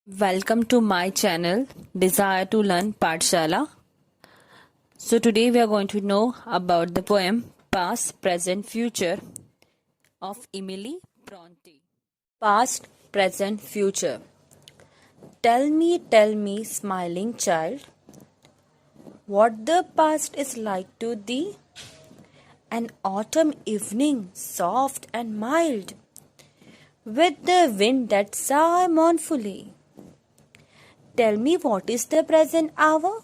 Welcome to my channel Desire to Learn Pathshala. So today we are going to know about the poem Past, Present, Future of Emily Bronte. Past, Present, Future. Tell me, smiling child, what the past is like to thee? An autumn evening, soft and mild, with the wind that sigh mournfully. Tell me what is the present hour?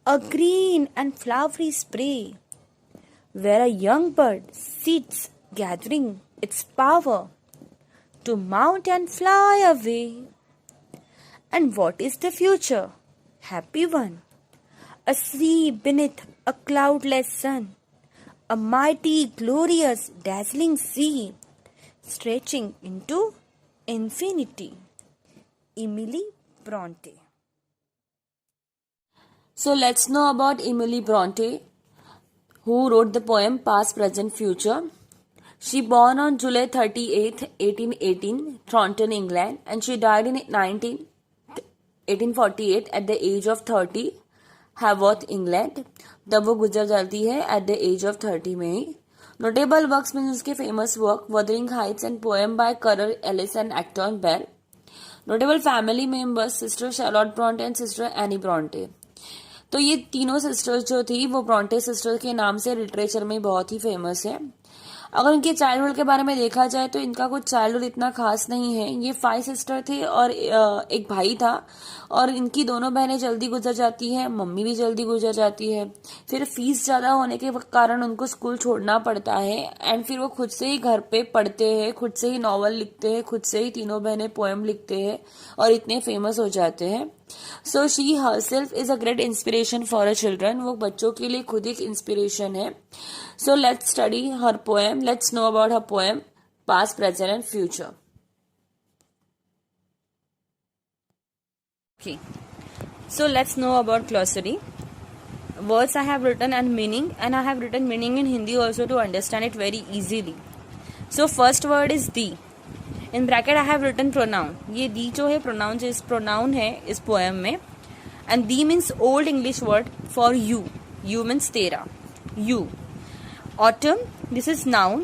A green and flowery spray, where a young bird sits gathering its power to mount and fly away. And what is the future? Happy one. A sea beneath a cloudless sun, a mighty, glorious, dazzling sea, stretching into infinity. Emily Bronte. So let's know about Emily Bronte, who wrote the poem Past, Present, Future. She born on July 38, 1818, Taunton, England, and she died in 1848 at the age of 30, Haworth, England. तब वो गुजर जाती है at the age of 30 में ही. Notable works means उसके famous work Wuthering Heights and poem by Currer Ellis and Acton Bell. Notable family members sister Charlotte Bronte and sister Annie Bronte. तो ये तीनों सिस्टर्स जो थी वो ब्रॉन्टे सिस्टर के नाम से लिटरेचर में बहुत ही फेमस है. अगर इनके चाइल्डहुड के बारे में देखा जाए तो इनका कुछ चाइल्डहुड इतना खास नहीं है. ये 5 सिस्टर थे और एक भाई था, और इनकी दोनों बहनें जल्दी गुजर जाती है, मम्मी भी जल्दी गुजर जाती है. फिर फीस ज़्यादा होने के कारण उनको स्कूल छोड़ना पड़ता है, एंड फिर वो खुद से ही घर पे पढ़ते हैं, खुद से ही नॉवल लिखते हैं, खुद से ही तीनों बहनें पोएम लिखते हैं और इतने फेमस हो जाते हैं. So she herself is a great inspiration for a children. वो बच्चों के लिए खुद एक इंस्पिरेशन है. So let's study her poem. Let's know about her poem, Past, Present and Future. Okay. So let's know about glossary. Words I have written and meaning, and I have written meaning in Hindi also to understand it very easily. So first word is the. In bracket I have written pronoun. ये the जो है pronoun है इस poem में. And the means old English word for you. You means तेरा. You. Autumn, this is noun,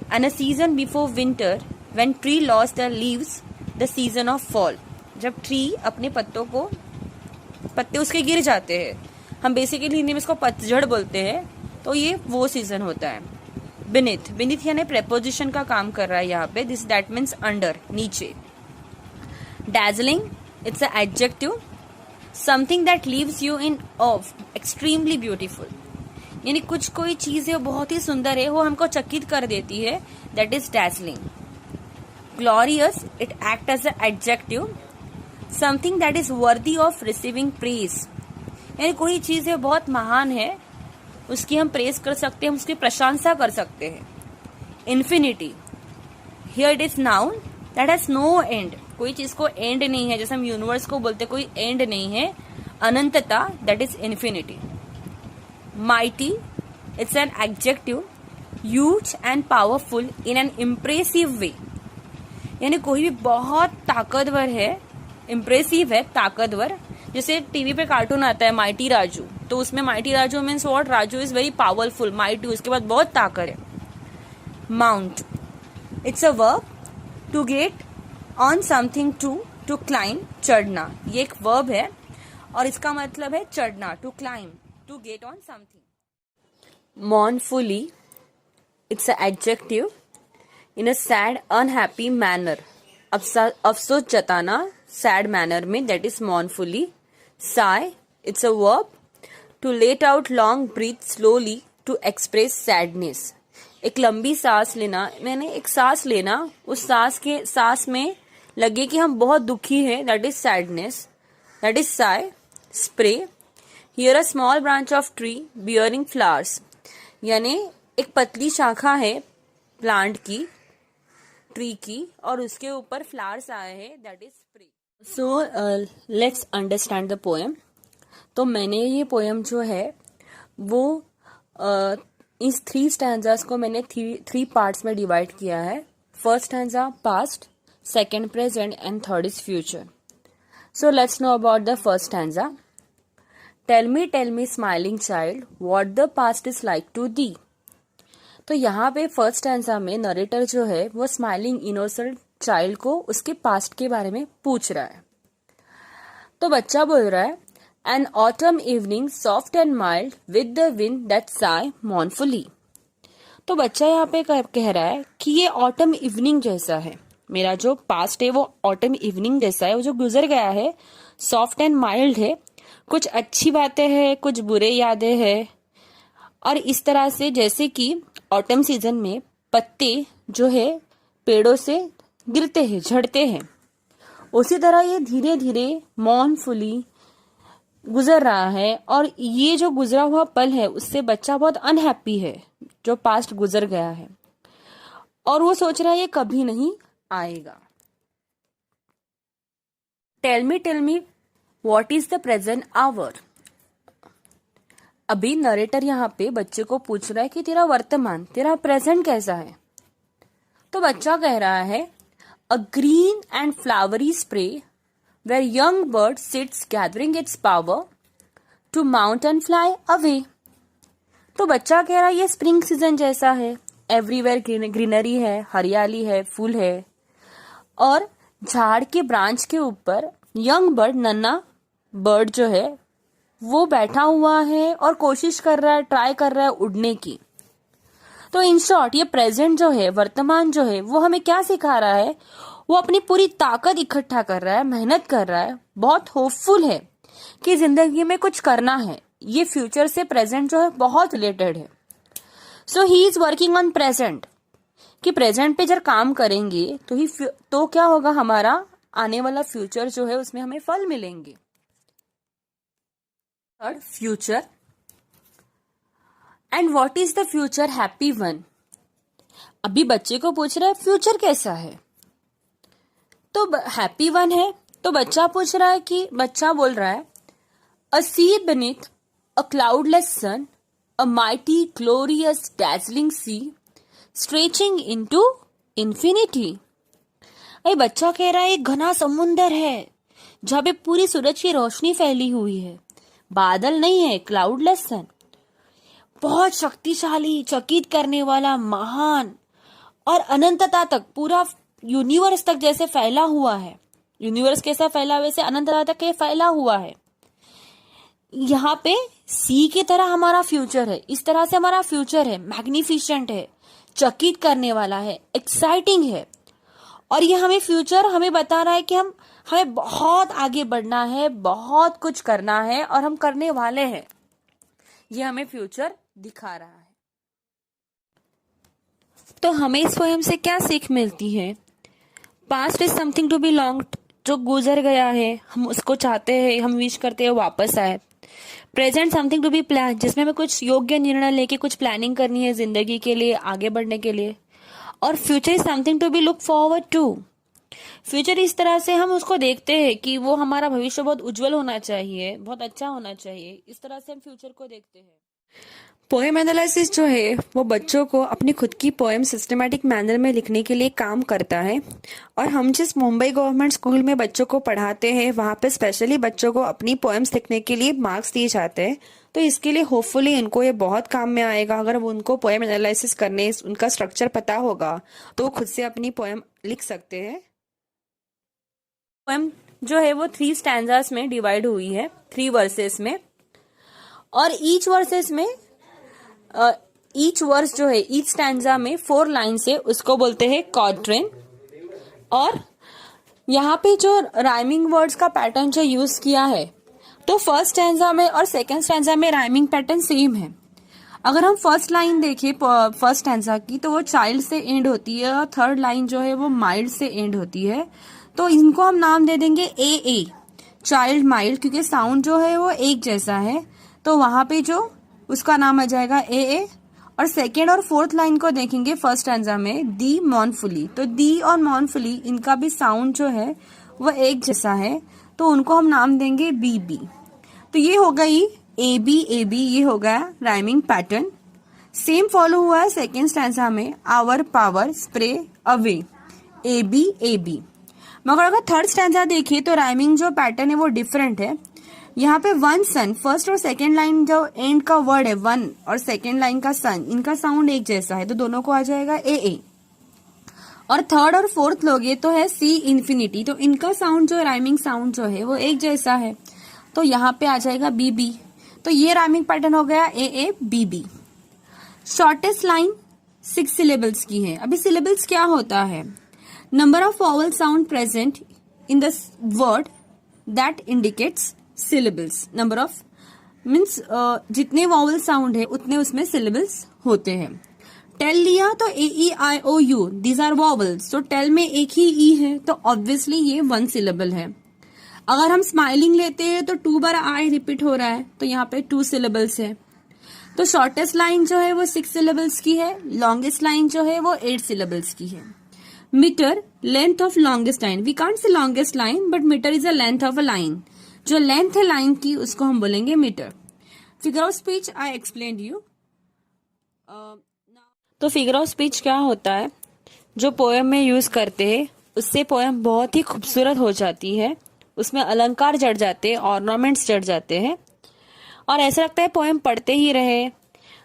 and a season before winter when tree lost their leaves, the season of fall. जब tree अपने पत्ते उसके गिर जाते हैं, हम बेसिकली हिंदी में इसको पतझड़ बोलते हैं, तो ये वो सीजन होता है. beneath यानी preposition का काम कर रहा है यहाँ पे. दिस दैट मीन्स अंडर, नीचे. dazzling, it's an adjective, something that leaves you in awe, extremely beautiful. यानी कुछ कोई चीज है बहुत ही सुंदर है, वो हमको चकित कर देती है. That is dazzling. Glorious, it act as an adjective, something that is worthy of receiving praise. यानी कोई चीज है बहुत महान है, उसकी हम प्रेज कर सकते हैं, हम उसकी प्रशंसा कर सकते हैं. Infinity, here it is noun that has no end. कोई चीज को एंड नहीं है, जैसे हम यूनिवर्स को बोलते कोई एंड नहीं है, अनंतता, that is infinity. Mighty, it's an adjective, huge and powerful in an impressive way. यानी कोई भी बहुत ताकतवर है, इम्प्रेसिव है, ताकतवर. जैसे टीवी पे कार्टून आता है माइटी राजू, तो उसमें mighty Raju means what? Raju is very powerful, mighty उसके बाद बहुत ताकत है. Mount, it's a verb to get on something, to climb, चढ़ना. ये एक वर्ब है और इसका मतलब है चढ़ना, to climb, to get on something. Mournfully, it's an adjective, in a sad, unhappy manner. अफसोस जताना sad manner में, that is mournfully. Sigh, it's a verb, to let out long breath slowly to express sadness. एक लंबी सांस लेना, मैंने एक सांस लेना, उस सांस में लगे कि हम बहुत दुखी हैं, that is sadness, that is sigh. Spray, Here a small branch of tree bearing flowers. यानी एक पतली शाखा है प्लांट की, ट्री की, और उसके ऊपर फ्लावर्स आए हैं, that is spray. So let's understand the poem. तो मैंने ये पोएम जो है वो इस 3 स्टैंजास को मैंने 3 पार्ट्स में डिवाइड किया है. First stanza past, second present, and third is future. So let's know about the first stanza. Tell me, smiling child, what the past is like to thee. तो यहाँ पे फर्स्ट स्टैंजा में narrator जो है वो smiling innocent child को उसके past के बारे में पूछ रहा है. तो बच्चा बोल रहा है, an autumn evening soft and mild with the wind that sighs mournfully. तो बच्चा यहाँ पे कह रहा है कि ये ऑटम इवनिंग जैसा है. मेरा जो पास्ट है वो ऑटम इवनिंग जैसा है. वो जो गुजर गया है सॉफ्ट एंड माइल्ड है. कुछ अच्छी बातें हैं, कुछ बुरे यादें हैं. और इस तरह से जैसे कि ऑटम सीजन में पत्ते जो है पेड़ों से गिरते हैं, झड़ते हैं, उसी तरह ये धीरे धीरे मॉर्नफुली गुजर रहा है. और ये जो गुजरा हुआ पल है उससे बच्चा बहुत अनहैप्पी है जो पास्ट गुजर गया है, और वो सोच रहा है ये कभी नहीं आएगा. Tell me what is the present hour. अभी नरेटर यहाँ पे बच्चे को पूछ रहा है कि तेरा वर्तमान, तेरा प्रेजेंट कैसा है. तो बच्चा कह रहा है, a green and flowery spray where young bird sits gathering its power to mount and fly away. तो बच्चा कह रहा है ये स्प्रिंग सीजन जैसा है. एवरीवेयर ग्रीनरी है, हरियाली है, फूल है, और झाड़ के ब्रांच के ऊपर यंग बर्ड, नन्ना बर्ड जो है वो बैठा हुआ है और कोशिश कर रहा है, ट्राई कर रहा है उड़ने की. तो इन शॉर्ट ये प्रेजेंट जो है, वर्तमान जो है, वो हमें क्या सिखा रहा है. वो अपनी पूरी ताकत इकट्ठा कर रहा है, मेहनत कर रहा है, बहुत होपफुल है कि जिंदगी में कुछ करना है. ये फ्यूचर से प्रेजेंट जो है बहुत रिलेटेड है. So he is working on present, कि प्रेजेंट पे जब काम करेंगे तो क्या होगा, हमारा आने वाला फ्यूचर जो है उसमें हमें फल मिलेंगे. Third, future. And what is the future happy one. अभी बच्चे को पूछ रहा है फ्यूचर कैसा है, तो हैप्पी वन है. तो बच्चा पूछ रहा है कि बच्चा बोल रहा है, अ सी beneath a cloudless sun, a mighty glorious dazzling sea stretching into infinity. अरे बच्चा कह रहा है एक घना समुंदर है जहां पे पूरी सूरज की रोशनी फैली हुई है. बादल नहीं है, क्लाउडलेस सन, बहुत शक्तिशाली, चकित करने वाला, महान, और अनंतता तक, पूरा यूनिवर्स तक जैसे फैला हुआ है. यूनिवर्स कैसा फैला, वैसे अनंतता तक ये फैला हुआ है. यहाँ पे सी की तरह हमारा फ्यूचर है. इस तरह से हमारा फ्यूचर है, मैग्निफिसेंट है, चकित करने वाला है, एक्साइटिंग है. और ये हमें फ्यूचर हमें बता रहा है कि हमें बहुत आगे बढ़ना है, बहुत कुछ करना है, और हम करने वाले हैं. ये हमें फ्यूचर दिखा रहा है. तो हमें इस पोएम से क्या सीख मिलती है. Past is something to be longed, जो गुजर गया है हम उसको चाहते हैं, हम विश करते हैं वापस आए. Present something to be plan, जिसमें हमें कुछ योग्य निर्णय लेके कुछ प्लानिंग करनी है जिंदगी के लिए, आगे बढ़ने के लिए. और future is something to be look forward to. Future इस तरह से हम उसको देखते हैं कि वो हमारा भविष्य बहुत उज्जवल होना चाहिए, बहुत अच्छा होना चाहिए. इस तरह से हम फ्यूचर को देखते हैं. पोएम एनालिसिस जो है वो बच्चों को अपनी खुद की पोएम सिस्टमैटिक मैनर में लिखने के लिए काम करता है. और हम जिस मुंबई गवर्नमेंट स्कूल में बच्चों को पढ़ाते हैं वहाँ पे स्पेशली बच्चों को अपनी पोएम्स लिखने के लिए मार्क्स दिए जाते हैं. तो इसके लिए होपफुली इनको ये बहुत काम में आएगा. अगर वो उनको पोएम एनालिसिस करने, उनका स्ट्रक्चर पता होगा तो वो खुद से अपनी पोएम लिख सकते हैं. पोएम जो है वो 3 स्टैंजास में डिवाइड हुई है, 3 वर्सेस में. और ईच वर्सेस में ईच वर्स जो है, ईच स्टैंजा में 4 लाइन से उसको बोलते हैं क्वाड्रेन. और यहाँ पे जो राइमिंग वर्ड्स का पैटर्न जो यूज किया है, तो फर्स्ट स्टैंजा में और सेकंड स्टैंजा में राइमिंग पैटर्न सेम है. अगर हम फर्स्ट लाइन देखें फर्स्ट स्टैंजा की, तो वो चाइल्ड से एंड होती है, और थर्ड लाइन जो है वो माइल्ड से एंड होती है. तो इनको हम नाम दे देंगे ए, चाइल्ड माइल्ड, क्योंकि साउंड जो है वो एक जैसा है. तो वहां पे जो उसका नाम आ जाएगा ए. और सेकेंड और फोर्थ लाइन को देखेंगे फर्स्ट स्टैंजा में, दी मॉर्नफुली. तो दी और मॉर्नफुली इनका भी साउंड जो है वो एक जैसा है, तो उनको हम नाम देंगे बी. तो ये हो गई ए बी, ये हो गया राइमिंग पैटर्न. सेम फॉलो हुआ है सेकेंड स्टैंजा में, our power spray away, A B. मगर अगर थर्ड स्टैंजा देखिए तो राइमिंग जो पैटर्न है वो डिफरेंट है। यहाँ पे वन सन, फर्स्ट और सेकेंड लाइन जो एंड का वर्ड है वन और सेकेंड लाइन का सन, इनका साउंड एक जैसा है तो दोनों को आ जाएगा ए। और थर्ड और फोर्थ लोगे तो है सी इन्फिनिटी, तो इनका साउंड जो राइमिंग साउंड जो है वो एक जैसा है तो यहाँ पे आ जाएगा बी बी। तो ये राइमिंग पैटर्न हो गया A B B. Shortest line 6 syllables की है। अभी सिलेबल्स क्या होता है? Number of vowel sound present in the word that indicates syllables. Number of means जितने वॉवल साउंड है उतने उसमें सिलेबल्स होते हैं। टेल लिया तो A E I O U, these are vowels, तो टेल में एक ही ई है तो ऑब्वियसली ये 1 सिलेबल है। अगर हम स्माइलिंग लेते हैं तो 2 बार आई रिपीट हो रहा है तो यहाँ पे 2 सिलेबल्स है। तो शॉर्टेस्ट लाइन जो है वो 6 सिलेबल्स की है, लॉन्गेस्ट लाइन जो है वो 8 सिलेबल्स की है। Metre, length of longest line, we can't say longest line but metre is a length of a line, जो लेंथ है लाइन की उसको हम बोलेंगे metre. Figure of speech I explain you. तो फिगर ऑफ स्पीच क्या होता है? जो पोएम में यूज करते हैं उससे पोएम बहुत ही खूबसूरत हो जाती है, उसमें अलंकार जड़ जाते हैं, ऑर्नामेंट्स जड़ जाते हैं और ऐसा लगता है पोएम पढ़ते ही रहे,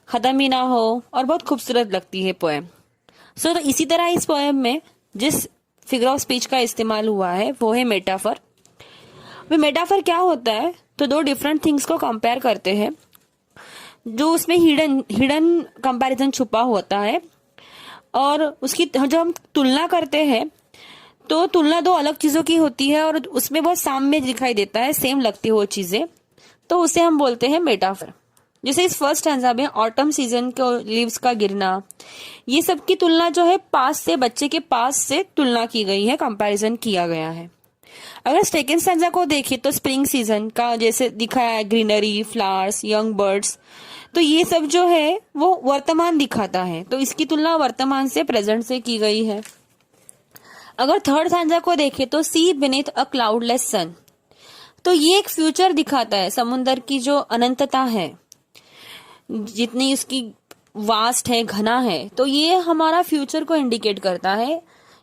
खत्म ही ना हो और बहुत खूबसूरत लगती है पोएम। तो इसी तरह इस पोएम में जिस फिगर ऑफ स्पीच का इस्तेमाल हुआ है वो है मेटाफर। मेटाफर क्या होता है? तो 2 डिफरेंट थिंग्स को कंपेयर करते हैं, जो उसमें हिडन कंपैरिजन छुपा होता है और उसकी जो हम तुलना करते हैं तो तुलना 2 अलग चीजों की होती है और उसमें बहुत साम्य दिखाई देता है, सेम लगती है वो चीजें, तो उसे हम बोलते हैं मेटाफर। जैसे इस फर्स्ट स्टैंजा में ऑटम सीजन को लीव्स का गिरना, ये सब की तुलना जो है पास से, बच्चे के पास से तुलना की गई है, कंपैरिजन किया गया है। अगर सेकेंड स्टैंजा को देखें तो स्प्रिंग सीजन का जैसे दिखाया है, ग्रीनरी, फ्लावर्स, यंग बर्ड्स, तो ये सब जो है वो वर्तमान दिखाता है, तो इसकी तुलना वर्तमान से, प्रेजेंट से की गई है। अगर थर्ड स्टैंजा को देखें तो सी बीनीथ अ क्लाउडलेस सन, तो ये एक फ्यूचर दिखाता है, समुंदर की जो अनंतता है, जितनी उसकी वास्ट है, घना है, तो ये हमारा फ्यूचर को इंडिकेट करता है।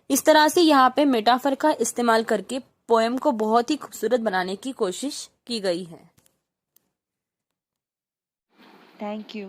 इस तरह से यहाँ पे मेटाफर का इस्तेमाल करके पोएम को बहुत ही खूबसूरत बनाने की कोशिश की गई है। Thank you.